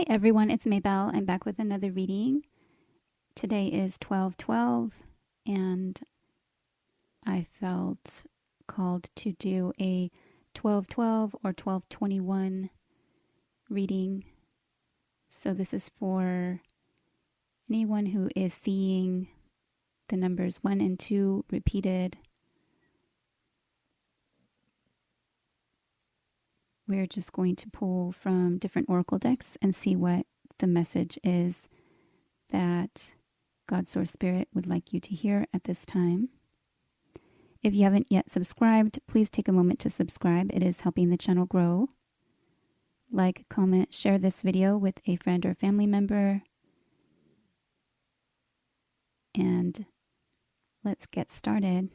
everyone, it's Maybelle. I'm back with another reading. Today is 12/12, and I felt called to do a 12/12 or 12/21 reading. So this is for anyone who is seeing the numbers 1 and 2 repeated. We're just going to pull from different oracle decks and see what the message is that God Source Spirit would like you to hear at this time. If you haven't yet subscribed, please take a moment to subscribe. It is helping the channel grow. Like, comment, share this video with a friend or family member. And let's get started.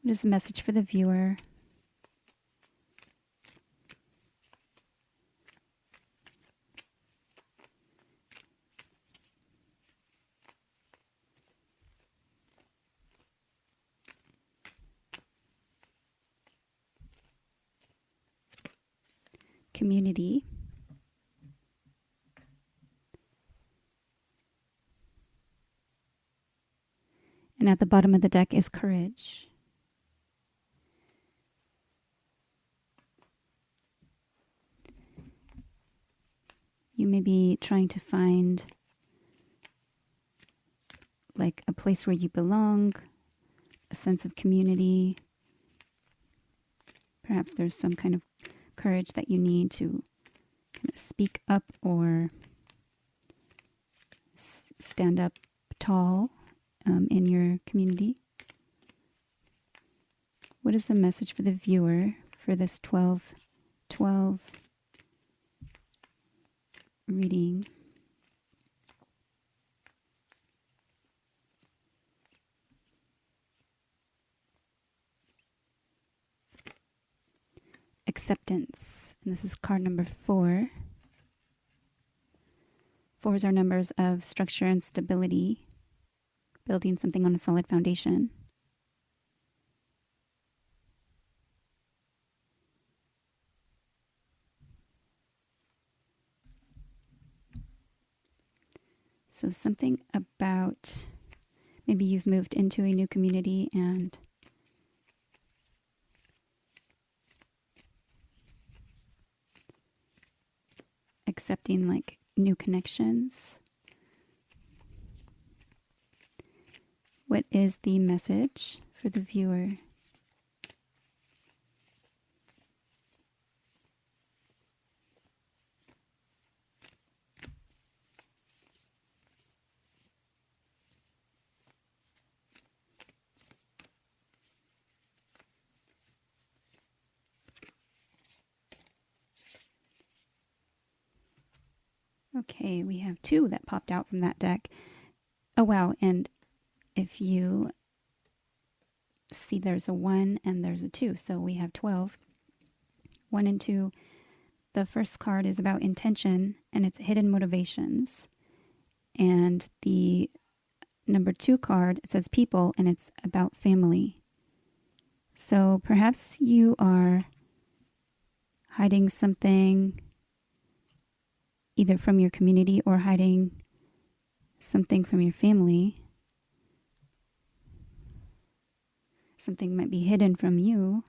What is the message for the viewer? Community. And at the bottom of the deck is courage. You may be trying to find like a place where you belong, a sense of community. Perhaps there's some kind of courage that you need to kind of speak up or stand up tall in your community. What is the message for the viewer for this 12/12 reading? Acceptance. And this is card number 4. 4s are numbers of structure and stability, building something on a solid foundation. So something about maybe you've moved into a new community and accepting like new connections. What is the message for the viewer? Okay, we have 2 that popped out from that deck. Oh, wow. And if you see, there's a 1 and there's a 2. So we have 12. 1 and 2. The first card is about intention and it's hidden motivations. And the number 2 card, it says people and it's about family. So perhaps you are hiding something either from your community or hiding something from your family. Something might be hidden from you,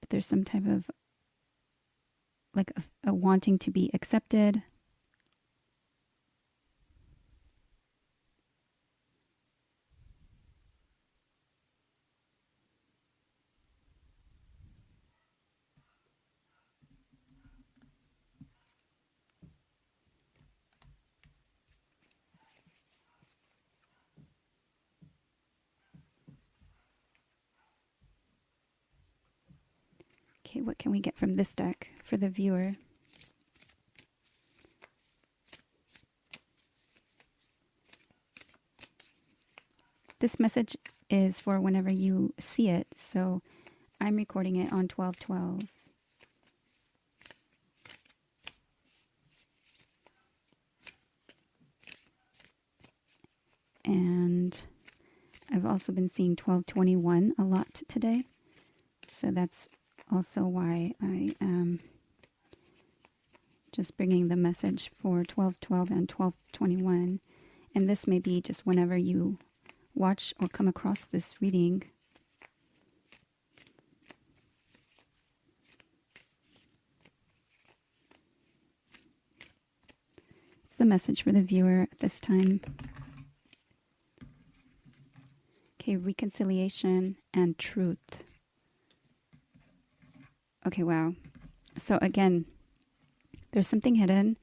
but there's some type of like a wanting to be accepted. Okay, what can we get from this deck for the viewer? This message is for whenever you see it, so I'm recording it on 12/12. And I've also been seeing 1221 a lot today. So that's also why I am just bringing the message for 1212 and 1221. And this may be just whenever you watch or come across this reading. It's the message for the viewer at this time. Okay, reconciliation and truth. Okay, wow. So again, there's something hidden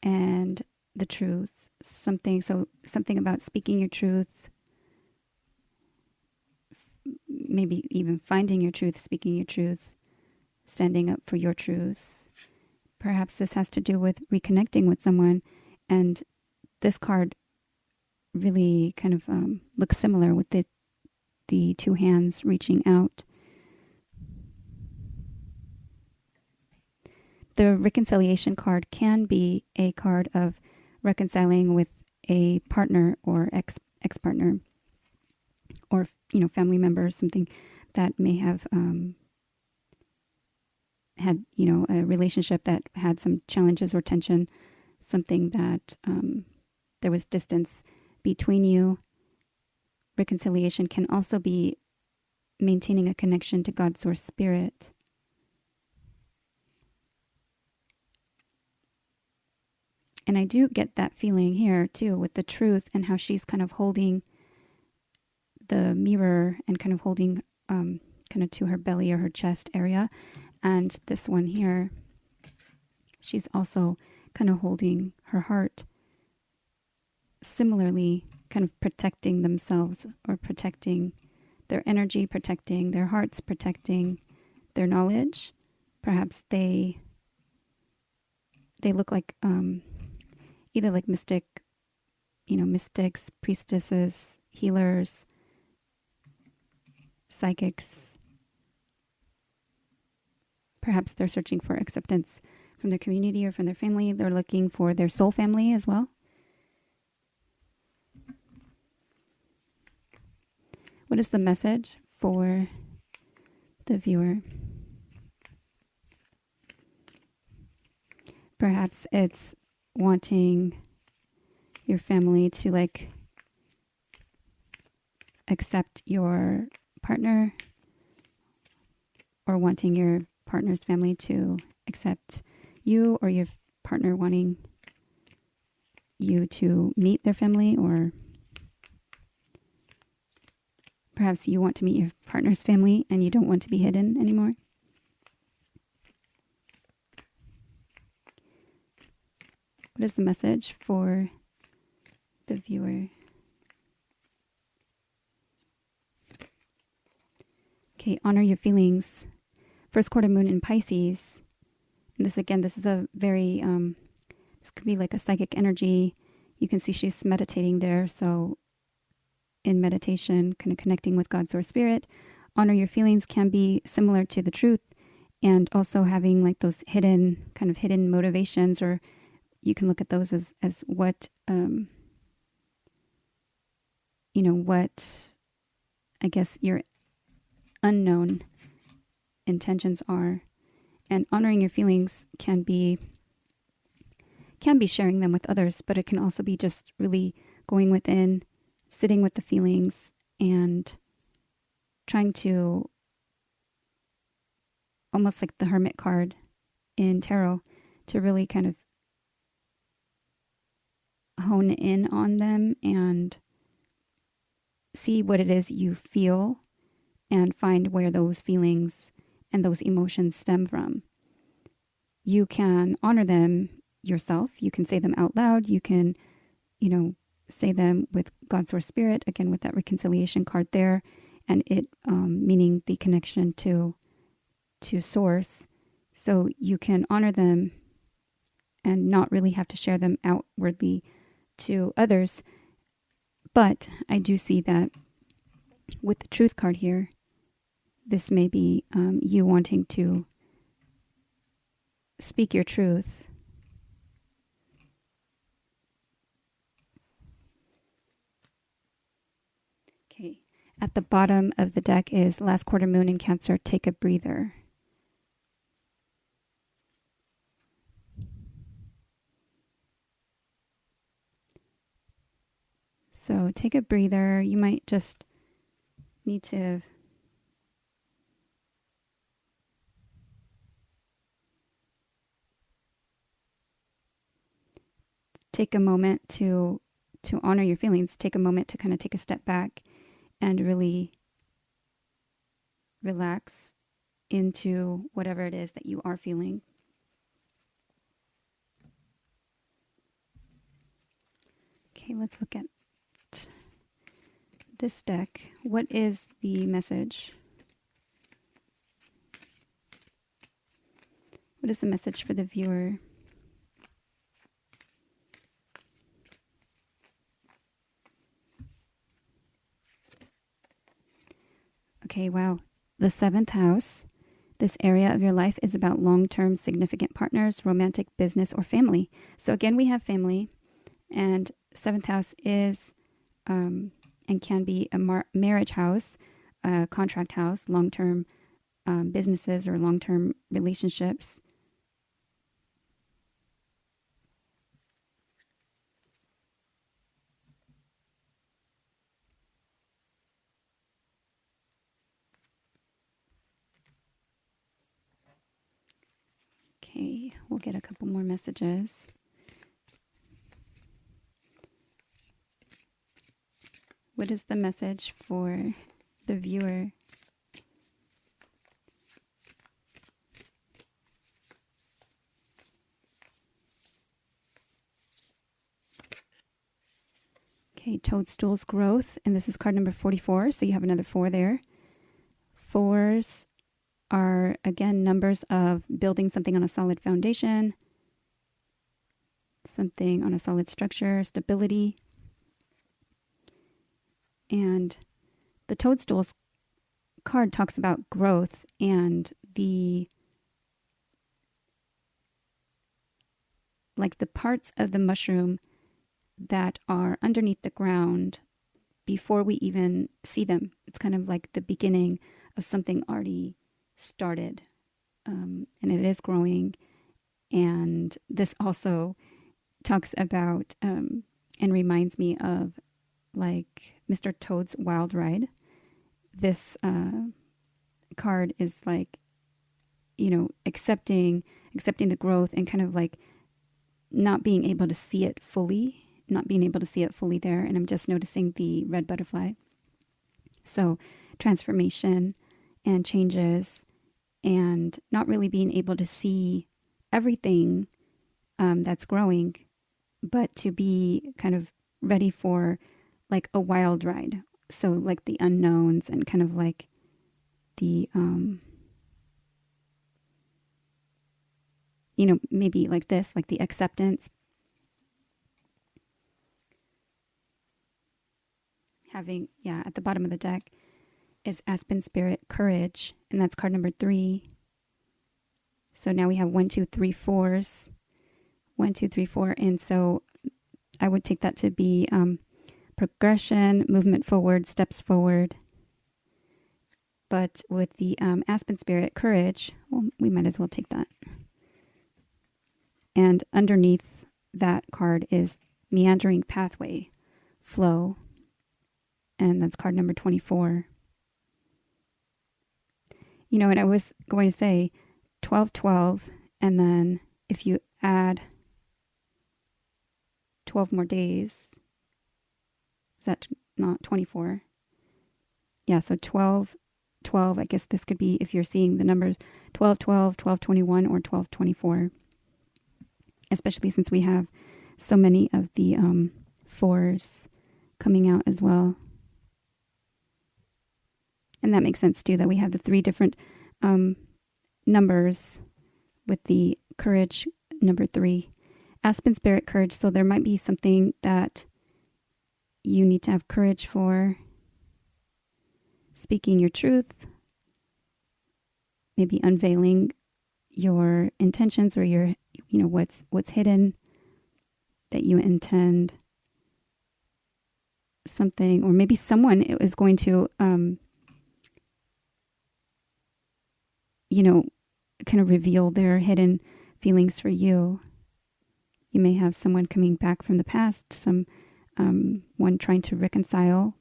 and the truth. Something about speaking your truth, maybe even finding your truth, speaking your truth, standing up for your truth. Perhaps this has to do with reconnecting with someone, and this card really kind of looks similar with the two hands reaching out. The reconciliation card can be a card of reconciling with a partner or ex-partner, or family member, something that may have had a relationship that had some challenges or tension, something that there was distance between you. Reconciliation can also be maintaining a connection to God's source spirit. And I do get that feeling here too with the truth and how she's kind of holding the mirror and kind of holding kind of to her belly or her chest area. And this one here, she's also kind of holding her heart. Similarly, kind of protecting themselves or protecting their energy, protecting their hearts, protecting their knowledge. Perhaps they look like either like mystics, priestesses, healers, psychics. Perhaps they're searching for acceptance from their community or from their family. They're looking for their soul family as well. What is the message for the viewer? Perhaps it's wanting your family to accept your partner, or wanting your partner's family to accept you, or your partner wanting you to meet their family, or perhaps you want to meet your partner's family and you don't want to be hidden anymore. What is the message for the viewer? Okay, honor your feelings. First quarter moon in Pisces. And this is a very, this could be like a psychic energy. You can see she's meditating there. So in meditation, kind of connecting with God's source spirit, honor your feelings can be similar to the truth, and also having like those hidden motivations, or you can look at those as what, what I guess your unknown intentions are. And honoring your feelings can be sharing them with others, but it can also be just really going within, sitting with the feelings, and trying to, almost like the Hermit card in tarot, to really kind of hone in on them and see what it is you feel and find where those feelings and those emotions stem from. You can honor them yourself. You can say them out loud. You can, say them with God's source spirit, again, with that reconciliation card there, and it meaning the connection to source. So you can honor them and not really have to share them outwardly to others. But I do see that with the truth card here, this may be you wanting to speak your truth. Okay. At the bottom of the deck is last quarter moon in Cancer, take a breather. So take a breather. You might just need to take a moment to honor your feelings. Take a moment to kind of take a step back and really relax into whatever it is that you are feeling. Okay, let's look at this deck. What is the message? What is the message for the viewer? Okay, wow. The seventh house. This area of your life is about long-term significant partners, romantic, business, or family. So again, we have family, and seventh house is and can be a marriage house, a contract house, long-term businesses or long-term relationships. Okay, we'll get a couple more messages. What is the message for the viewer? Okay, toadstools growth, and this is card number 44, so you have another 4 there. 4s are, again, numbers of building something on a solid foundation, something on a solid structure, stability. And the toadstools card talks about growth and the parts of the mushroom that are underneath the ground before we even see them. It's kind of like the beginning of something already started, and it is growing. And this also talks about and reminds me of like Mr. Toad's Wild Ride. This card is like, you know, accepting the growth and kind of like not being able to see it fully there. And I'm just noticing the red butterfly. So transformation and changes and not really being able to see everything that's growing, but to be kind of ready for like a wild ride. So like the unknowns and kind of like the, you know, maybe like this, like the acceptance. Having, yeah, at the bottom of the deck is Aspen Spirit Courage, and that's card number 3. So now we have 1, 2, 3, 4s. 1, 2, 3, 4. And so I would take that to be progression, movement forward, steps forward. But with the Aspen Spirit Courage, well, we might as well take that. And underneath that card is Meandering Pathway, Flow. And that's card number 24. You know, and I was going to say 12, 12, and then if you add 12 more days, is that not 24? Yeah, so 12, 12, I guess this could be, if you're seeing the numbers 12, 12, 12, 21, or 12, 24. Especially since we have so many of the 4s coming out as well. And that makes sense too, that we have the 3 different numbers with the courage number 3. Aspen Spirit Courage. So there might be something that you need to have courage for. Speaking your truth. Maybe unveiling your intentions or your, you know, what's hidden that you intend. something, or maybe someone is going to, kind of reveal their hidden feelings for you. You may have someone coming back from the past, one trying to reconcile.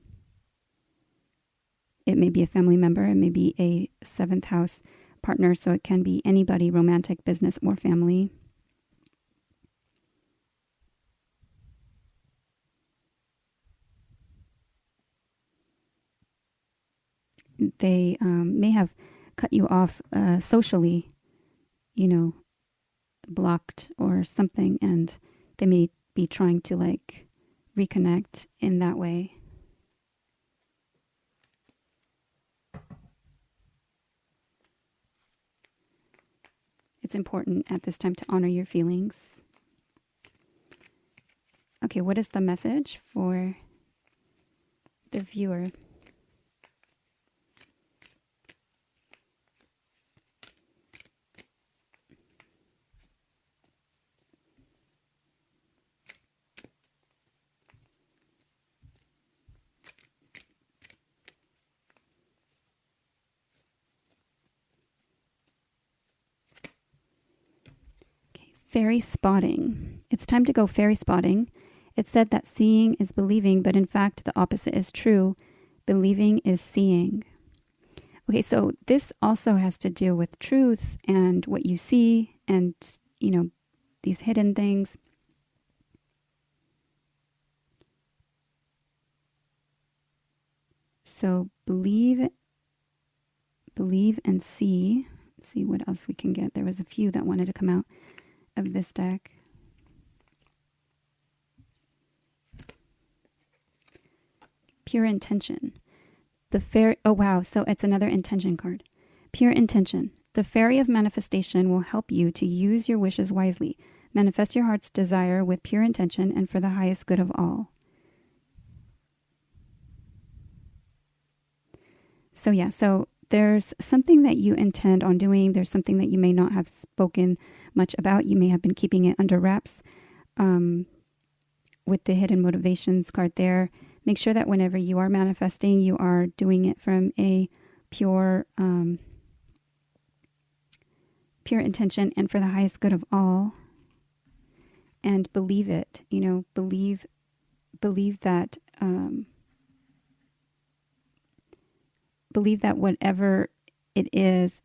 It may be a family member, it may be a seventh house partner, so it can be anybody, romantic, business, or family. They may have cut you off socially, blocked or something, and they may be trying to reconnect in that way. It's important at this time to honor your feelings. Okay, what is the message for the viewer? Fairy spotting. It's time to go fairy spotting. It's said that seeing is believing, but in fact, the opposite is true. Believing is seeing. Okay, so this also has to do with truth and what you see and, these hidden things. So believe and see. Let's see what else we can get. There was a few that wanted to come out of this deck. Pure intention. Oh wow, so it's another intention card. Pure intention. The fairy of manifestation will help you to use your wishes wisely. Manifest your heart's desire with pure intention and for the highest good of all. So there's something that you intend on doing. There's something that you may not have spoken much about. You may have been keeping it under wraps. With the hidden motivations card there, make sure that whenever you are manifesting, you are doing it from a pure intention and for the highest good of all. And believe it. Believe that. Believe that whatever it is.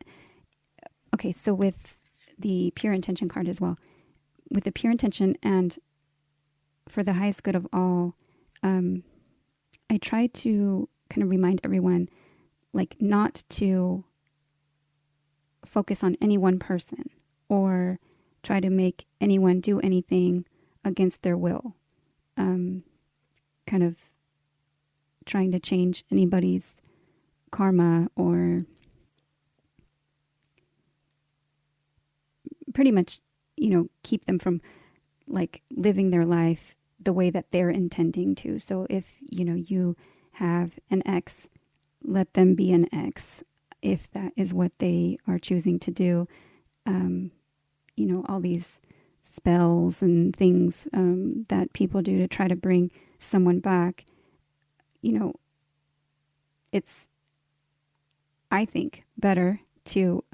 Okay, so with the pure intention card as well, with the pure intention and for the highest good of all, I try to kind of remind everyone, not to focus on any one person or try to make anyone do anything against their will. Kind of trying to change anybody's karma or pretty much, keep them from living their life the way that they're intending to. So if, you have an ex, let them be an ex if that is what they are choosing to do. All these spells and things that people do to try to bring someone back, it's, I think, better to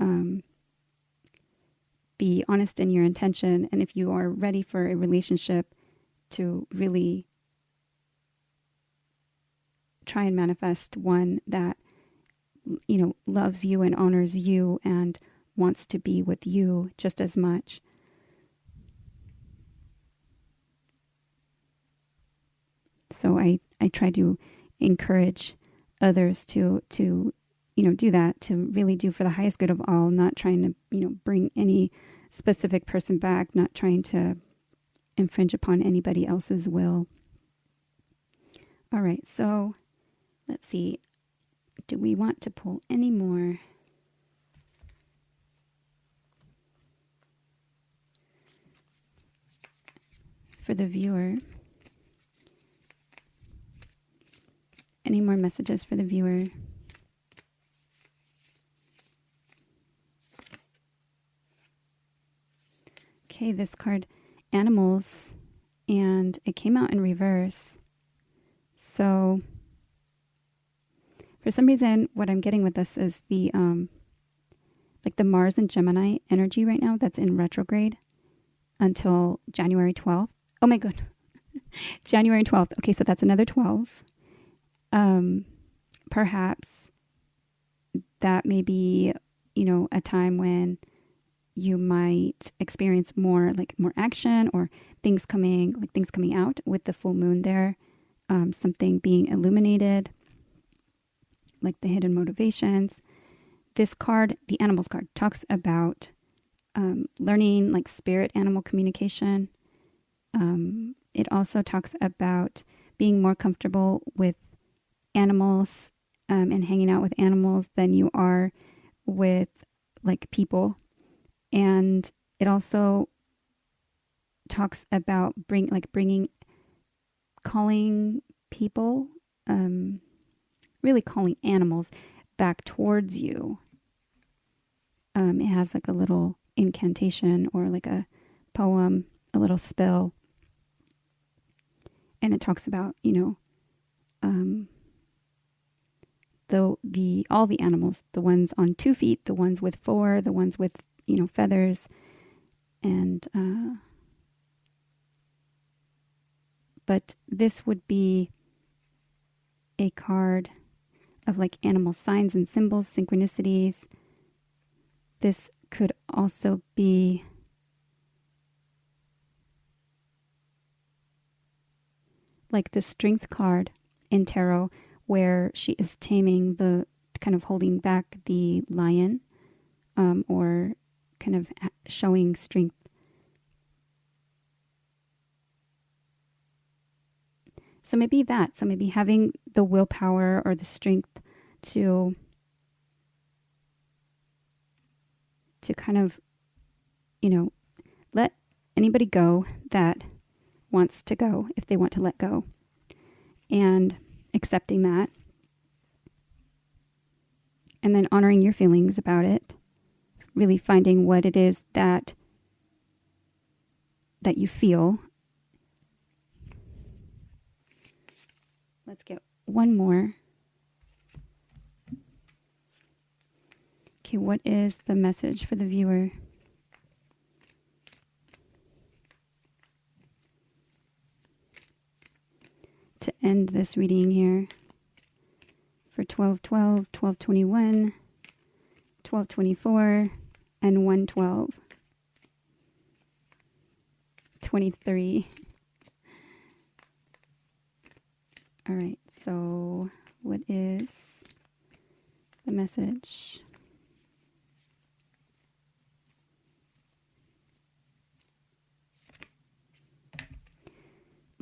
be honest in your intention. And if you are ready for a relationship, to really try and manifest one that, loves you and honors you and wants to be with you just as much. So I try to encourage others to do that, to really do for the highest good of all, not trying to, bring any specific person back, not trying to infringe upon anybody else's will. All right, so let's see. Do we want to pull any more? For the viewer. Any more messages for the viewer? Okay, this card, animals, and it came out in reverse. So for some reason, what I'm getting with this is the like the Mars and Gemini energy right now that's in retrograde until January 12th. Oh my god. January 12th. Okay, so that's another 12. Perhaps that may be, a time when you might experience more action or things coming out with the full moon there. Something being illuminated, like the hidden motivations. This card, the animals card, talks about learning like spirit animal communication. It also talks about being more comfortable with animals and hanging out with animals than you are with like people. And it also talks about calling people, really calling animals back towards you. It has like a little incantation or like a poem, a little spell. And it talks about, all the animals, the ones on 2 feet, the ones with 4, the ones with, feathers. And, but this would be a card of like animal signs and symbols, synchronicities. This could also be like the strength card in tarot, where she is taming kind of holding back the lion, or kind of showing strength. So maybe having the willpower or the strength to kind of, let anybody go that wants to go, if they want to let go, and accepting that, and then honoring your feelings about it, really finding what it is that you feel. Let's get one more. Okay, what is the message for the viewer? To end this reading here for 12/12, 12/21, 12/24, and 1/12, 23. All right, so what is the message?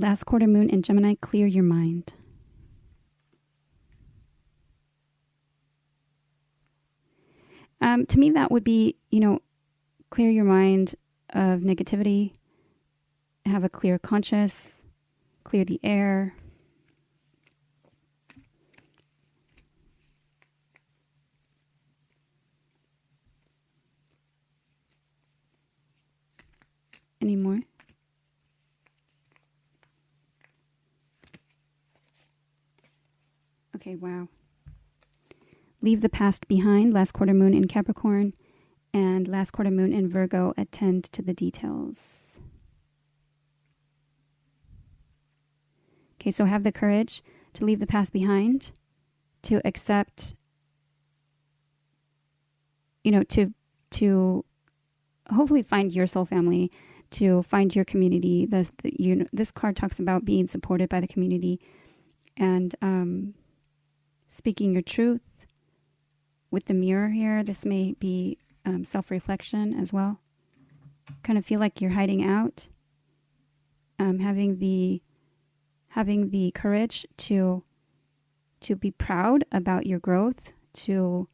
Last quarter moon in Gemini, clear your mind. To me, that would be, clear your mind of negativity, have a clear conscience, clear the air. Any more? Okay, wow. Leave the past behind, last quarter moon in Capricorn, and last quarter moon in Virgo, attend to the details. Okay, so have the courage to leave the past behind, to accept, to hopefully find your soul family, to find your community. This card talks about being supported by the community and speaking your truth. With the mirror here, this may be self-reflection as well. Kind of feel like you're hiding out. Having the courage to be proud about your growth, to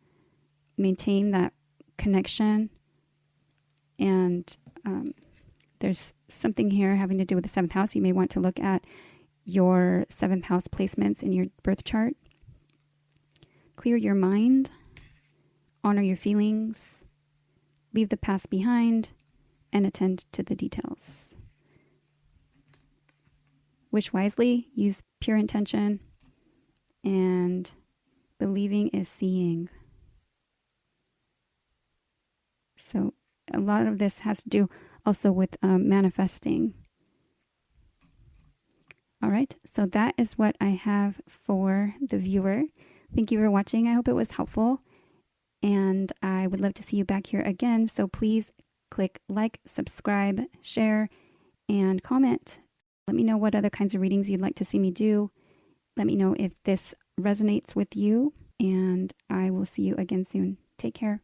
maintain that connection. And there's something here having to do with the 7th house. You may want to look at your 7th house placements in your birth chart. Clear your mind. Honor your feelings, leave the past behind, and attend to the details. wish wisely, use pure intention, and believing is seeing. So a lot of this has to do also with manifesting. All right, so that is what I have for the viewer. Thank you for watching. I hope it was helpful. And I would love to see you back here again. So please click like, subscribe, share, and comment. Let me know what other kinds of readings you'd like to see me do. Let me know if this resonates with you. And I will see you again soon. Take care.